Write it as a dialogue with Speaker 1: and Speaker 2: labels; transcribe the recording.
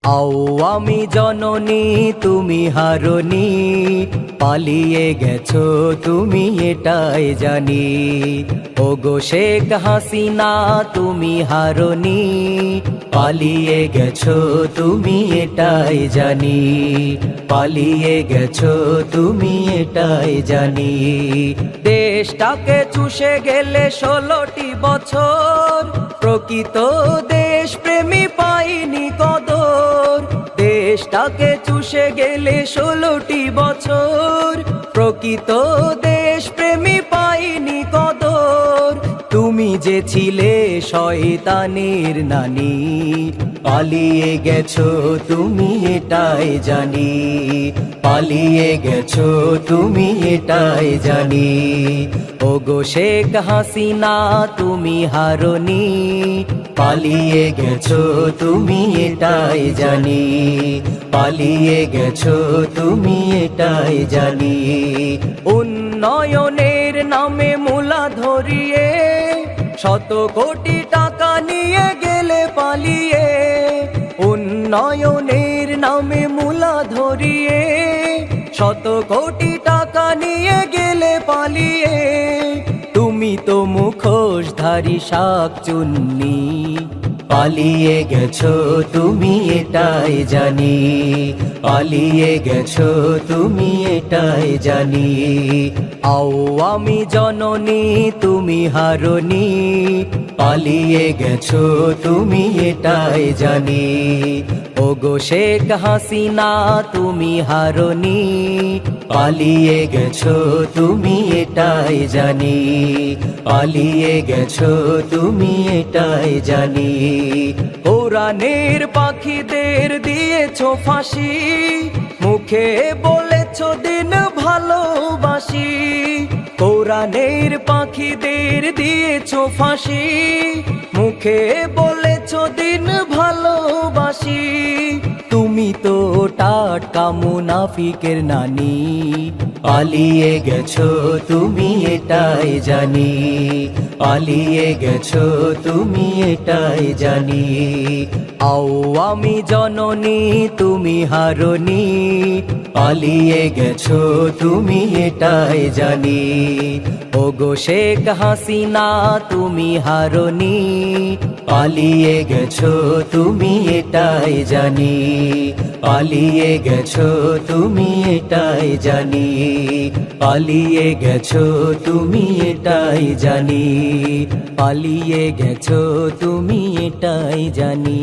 Speaker 1: আওয়ামী জননী তুমি হারনি, পালিয়ে গেছো তুমি এটাই জানি। ওগো শেখ হাসিনা তুমি হারনি, পালিয়ে গেছো তুমি এটাই জানি। পালিয়ে গেছো তুমি এটাই জানি। দেশটাকে চুষে গেলে 16টি বছর, প্রকৃত দেশপ্রেমী পাইনি কদর। দেশটাকে চুষে গেলে 16টি বছর, প্রকৃত দেশপ্রেমী পাইনি কদর। তুমি যে ছিলে শয়তানের নানি, পালিয়ে গেছো তুমি এটাই জানি। পালিয়ে গেছো তুমি এটাই জানি। ওগো শেখ হাসিনা তুমি হারনি, পালিয়ে গেছো তুমি এটাই জানি। পালিয়ে গেছো তুমি এটাই জানি। উন্নয়নের নামে মূলা ধরিয়ে, শত কোটি টাকা নিয়ে গেলে পালিয়ে। উন্নয়নের নামে মূলা ধরিয়ে, শত কোটি টাকা নিয়ে গেলে পালিয়ে। তুমি তো মুখোশধারী শাকচুন্নি, পালিয়ে গেছো তুমি এটাই জানি। পালিয়ে গেছো তুমি এটাই জানি। আওয়ামী জননী তুমি হারনি, পালিয়ে গেছো তুমি এটাই জানি। ওগো শেখ হাসিনা তুমি হারনি, পালিয়ে গেছো তুমি এটাই জানি। পালিয়ে গেছো তুমি এটাই জানি। কোরআনের পাখিদের দিয়েছো ফাঁসি, মুখে বলেছো দিন ভালোবাসি। কোরআনের পাখিদের দিয়েছো ফাঁসি, মুখে বলেছো দিন ভালোবাসি। তুমি তো টাটকা মুনাফিকের নানি, পালিয়ে গেছো তুমি এটাই জানি। পালিয়ে গেছো তুমি এটাই জানি। আওয়ামী জননী তুমি হারনি, পালিয়ে গেছো তুমি এটাই জানি। ওগো শেখ হাসিনা তুমি হারনি, পালিয়ে গেছো তুমি এটাই জানি। পালিয়ে গেছো তুমি এটাই জানি। পালিয়ে গেছো তুমি এটাই জানি। পালিয়ে গেছো তুমি এটাই জানি।